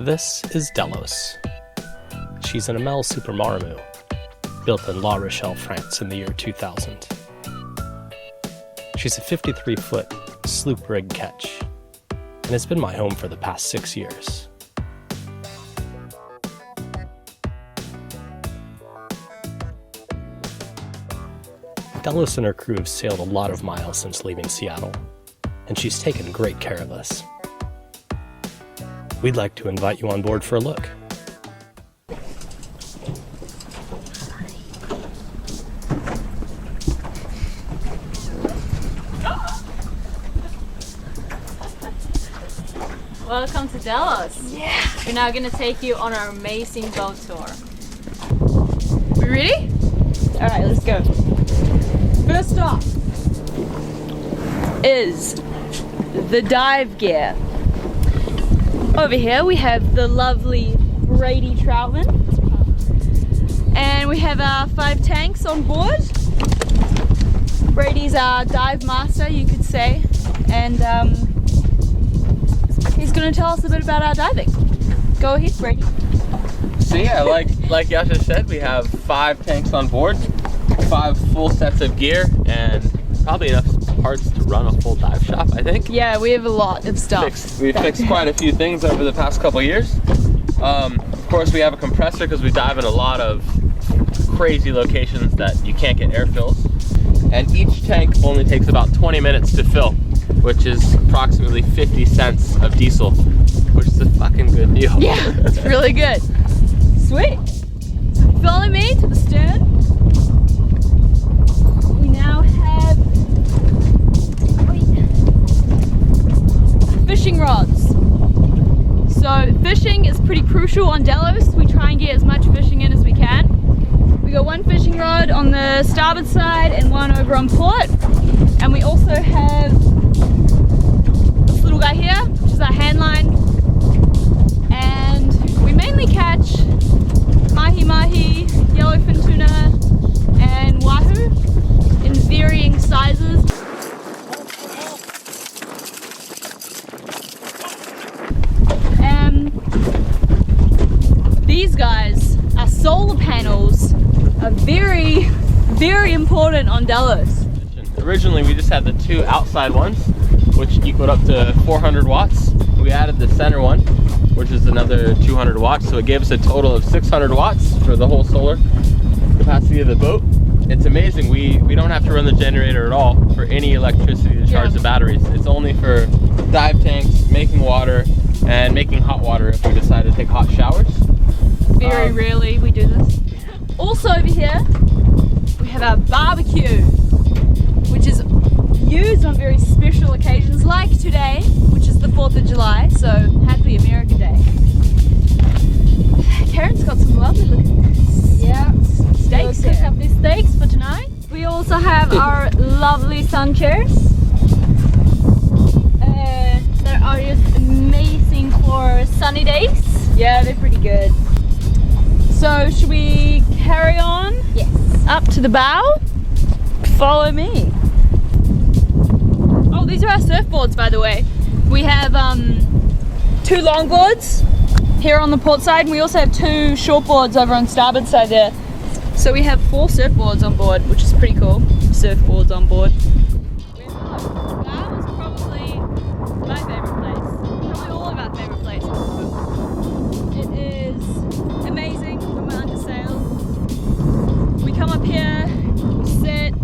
This is Delos. She's an Amel Super Maramu, built in Rochelle France in the year 2000. She's a 53-foot sloop rig ketch, and has been my home for the past 6 years. Delos and her crew have sailed a lot of miles since leaving Seattle, and she's taken great care of us. We'd like to invite you on board for a look. Welcome to Delos. Yeah. We're now going to take you on our amazing boat tour. We ready? All right, let's go. First off is the dive gear. Over here we have the lovely Brady Troutman, and we have our 5 tanks on board. Brady's our dive master, you could say, and he's going to tell us a bit about our diving. Go ahead, Brady. So yeah, like Yasha said, we have 5 tanks on board, 5 full sets of gear, and probably enough parts to run a full dive shop, I think. Yeah, we have a lot of stuff. We've fixed quite a few things over the past couple years. Of course, we have a compressor because we dive in a lot of crazy locations that you can't get air fills. And each tank only takes about 20 minutes to fill, which is approximately 50 cents of diesel, which is a fucking good deal. Yeah, it's really good. Sweet. So follow me to the stern. We now have fishing rods. So fishing is pretty crucial on Delos. We try and get as much fishing in as we can. We got 1 fishing rod on the starboard side and 1 over on port. And we also have this little guy here, which is our hand line. And we mainly catch mahi-mahi, yellowfin tuna, and wahoo in varying sizes. These guys, our solar panels, are very, very important on Delos. Originally, we just had the 2 outside ones, which equaled up to 400 watts. We added the center one, which is another 200 watts, so it gave us a total of 600 watts for the whole solar capacity of the boat. It's amazing. We don't have to run the generator at all for any electricity to charge the batteries. It's only for dive tanks, making water, and making hot water if we decide to take hot showers. Very rarely we do this. Also over here, we have our barbecue, which is used on very special occasions like today, which is the 4th of July, so happy America Day. Karen's got some lovely looking steaks We'll cook here. up these steaks for tonight. We also have our lovely sun chairs. They are just amazing for sunny days. Yeah, they're pretty good. So should we carry on? Yes. Up to the bow? Follow me. Oh, these are our surfboards, by the way. We have 2 longboards here on the port side, and we also have 2 shortboards over on starboard side there. So we have 4 surfboards on board, which is pretty cool. Surfboards on board. The bow is probably my favorite place. Probably all of our favorite places. It is amazing when we're under sail. We come up here, we sit.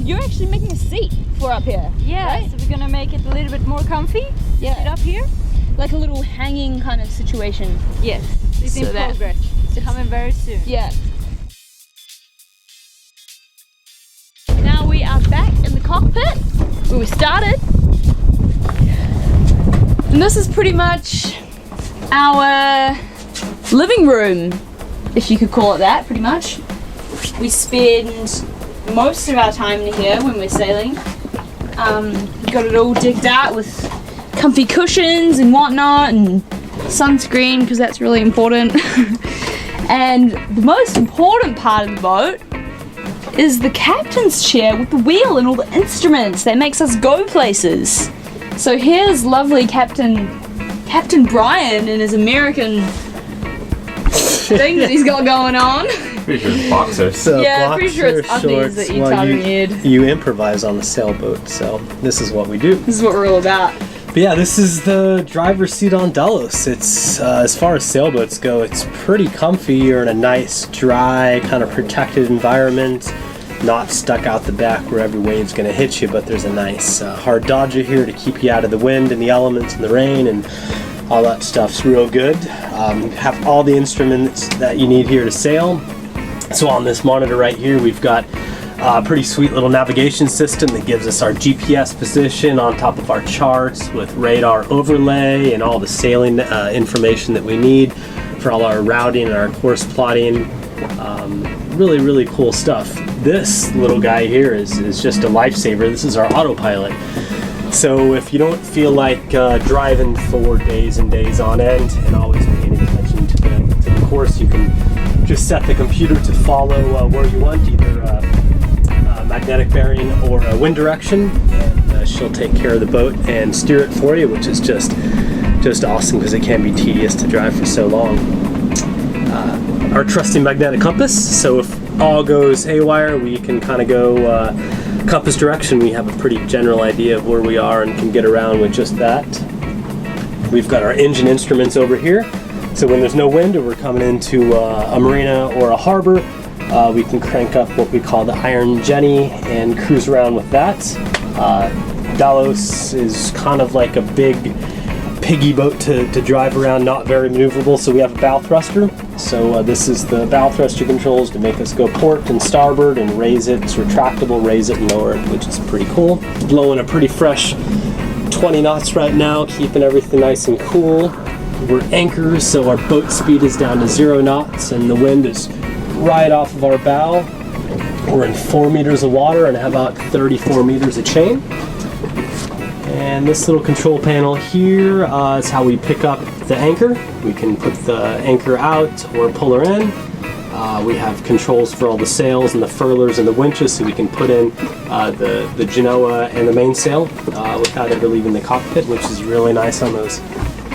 You're actually making a seat for up here. Yeah, right? so we're gonna make it a little bit more comfy. Yeah. Sit up here. Like a little hanging kind of situation. Yes, it's in So that- progress. It's coming very soon. Yeah. Now we are back in the cockpit where we started. And this is pretty much our living room, if you could call it that, pretty much. We spend most of our time in here when we're sailing. We've got it all decked out with comfy cushions and whatnot, and sunscreen, because that's really important. And the most important part of the boat is the captain's chair with the wheel and all the instruments that makes us go places. So here's lovely Captain Captain Brian and his American thing that he's got going on. Pretty sure it's boxers. So Yeah, pretty sure it's boxer undies that you tie on your head. you improvise on the sailboat, so this is what we do. This is what we're all about. But yeah, this is the driver's seat on Delos. It's as far as sailboats go, it's pretty comfy. You're in a nice, dry, kind of protected environment, not stuck out the back where every wave's going to hit you. But there's a nice hard dodger here to keep you out of the wind and the elements and the rain, and all that stuff's real good. Have all the instruments that you need here to sail. So on this monitor right here, we've got a pretty sweet little navigation system that gives us our GPS position on top of our charts with radar overlay and all the sailing information that we need for all our routing and our course plotting. Really, really cool stuff. This little guy here is just a lifesaver. This is our Autopilot. So if you don't feel like driving for days and days on end and always paying attention to the course, you can just set the computer to follow where you want, either magnetic bearing or a wind direction, and she'll take care of the boat and steer it for you, which is just awesome because it can be tedious to drive for so long. Our trusty magnetic compass, so if all goes haywire, we can kind of go compass direction. We have a pretty general idea of where we are and can get around with just that. We've got our engine instruments over here, so when there's no wind or we're coming into a marina or a harbor, we can crank up what we call the Iron Jenny and cruise around with that. Delos is kind of like a big piggy boat to drive around, not very maneuverable, so we have a bow thruster. So this is the bow thruster controls to make us go port and starboard and raise it. It's retractable, raise it and lower it, which is pretty cool. Blowing a pretty fresh 20 knots right now, keeping everything nice and cool. We're anchors, so our boat speed is down to 0 knots and the wind is right off of our bow. We're in 4 meters of water and have about 34 meters of chain. And this little control panel here is how we pick up the anchor. We can put the anchor out or pull her in. We have controls for all the sails and the furlers and the winches, so we can put in the genoa and the mainsail without ever leaving the cockpit, which is really nice on those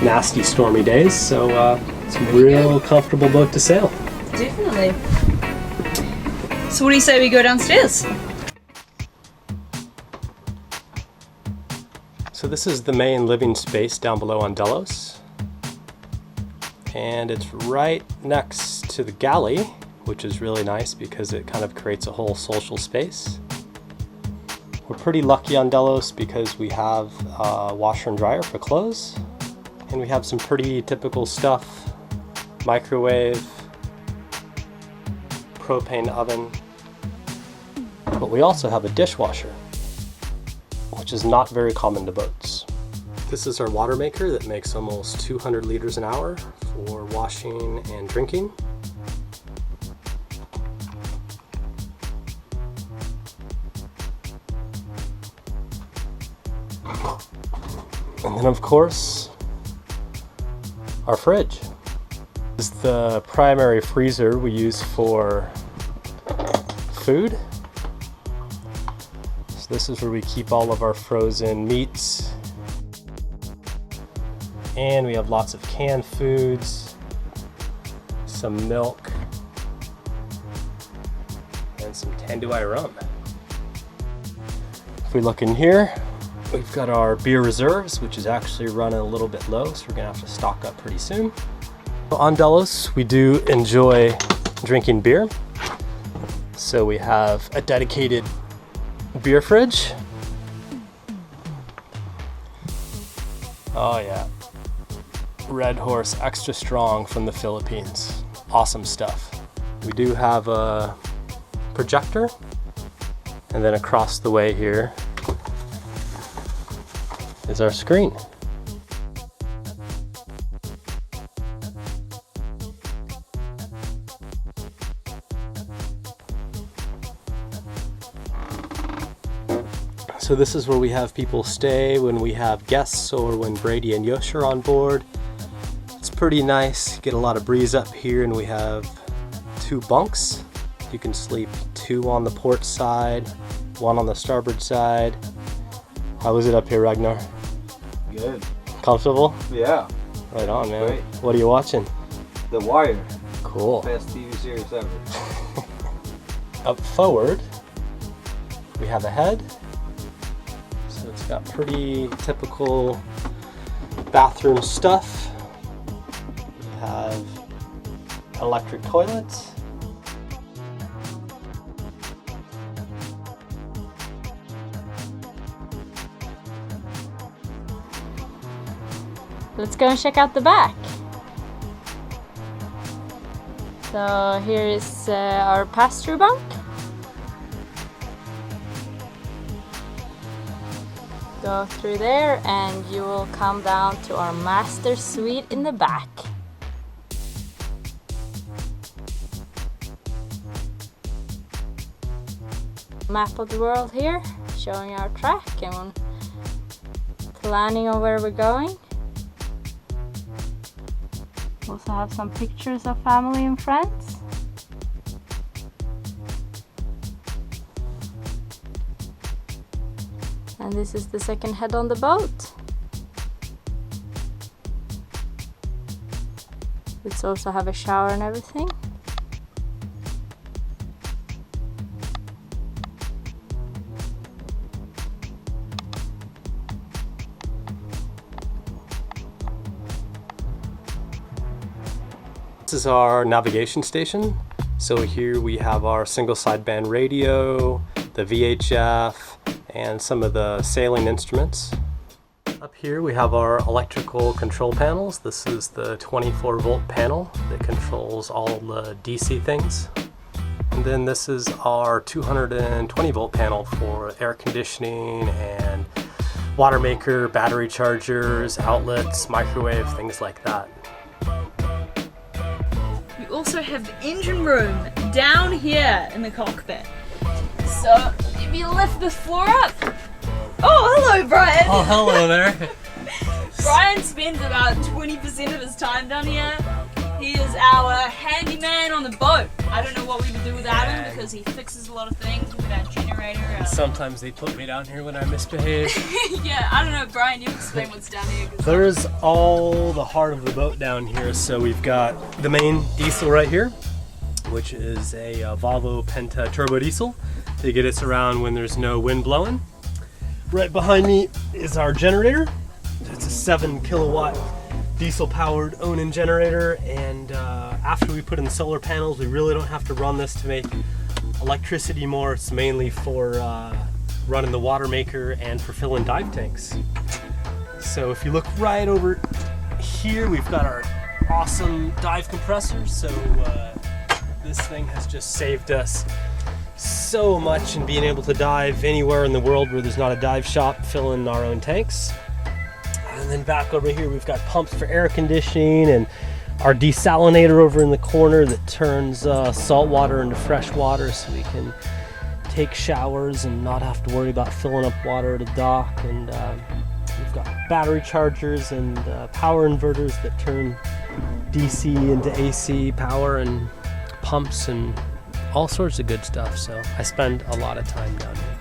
nasty stormy days. So it's a real comfortable boat to sail. Definitely. So what do you say we go downstairs? So this is the main living space down below on Delos. And it's right next to the galley, which is really nice because it kind of creates a whole social space. We're pretty lucky on Delos because we have a washer and dryer for clothes. And we have some pretty typical stuff: microwave, propane oven, but we also have a dishwasher, which is not very common to boats. This is our water maker that makes almost 200 liters an hour for washing and drinking. And then of course, our fridge. This is the primary freezer we use for food. So this is where we keep all of our frozen meats. And we have lots of canned foods, some milk, and some Tanduay rum. If we look in here, we've got our beer reserves, which is actually running a little bit low, so we're gonna have to stock up pretty soon. On Delos, we do enjoy drinking beer. So we have a dedicated beer fridge. Oh yeah. Red Horse Extra Strong from the Philippines. Awesome stuff. We do have a projector, and then across the way here is our screen. So this is where we have people stay when we have guests or when Brady and Yosh are on board. It's pretty nice, get a lot of breeze up here, and we have 2 bunks. You can sleep 2 on the port side, 1 on the starboard side. How is it up here, Ragnar? Good. Comfortable? Yeah. Right on, man. Great. What are you watching? The Wire. Cool. Best TV series ever. Up forward, we have a head. So it's got pretty typical bathroom stuff. We have an electric toilet. Let's go and check out the back. So here is our pass-through bunk. Go through there and you will come down to our master suite in the back. Map of the world here, showing our track and planning on where we're going. Also have some pictures of family and friends. And this is the second head on the boat. It's also have a shower and everything. This is our navigation station. So here we have our single sideband radio, the VHF, and some of the sailing instruments. Up here we have our electrical control panels. This is the 24 volt panel that controls all the DC things. And then this is our 220 volt panel for air conditioning and water maker, battery chargers, outlets, microwave, things like that. We also have the engine room down here in the cockpit. So if you lift the floor up. Oh, hello, Brian. Oh, hello there. Brian spends about 20% of his time down here. He is our handyman on the boat. I don't know what we would do without him because he fixes a lot of things with our generator. Sometimes they put me down here when I misbehave. Yeah, I don't know, Brian, you explain what's down here. There's all the heart of the boat down here. So we've got the main diesel right here, which is a Volvo Penta turbo diesel to get us around when there's no wind blowing. Right behind me is our generator. It's a 7 kilowatt diesel powered Onan generator, and after we put in the solar panels, we really don't have to run this to make electricity more. It's mainly for running the water maker and for filling dive tanks. So if you look right over here, we've got our awesome dive compressors. So this thing has just saved us so much in being able to dive anywhere in the world where there's not a dive shop, filling our own tanks. And then back over here, we've got pumps for air conditioning and our desalinator over in the corner that turns salt water into fresh water so we can take showers and not have to worry about filling up water at a dock. And we've got battery chargers and power inverters that turn DC into AC power, and pumps and all sorts of good stuff. So I spend a lot of time down here.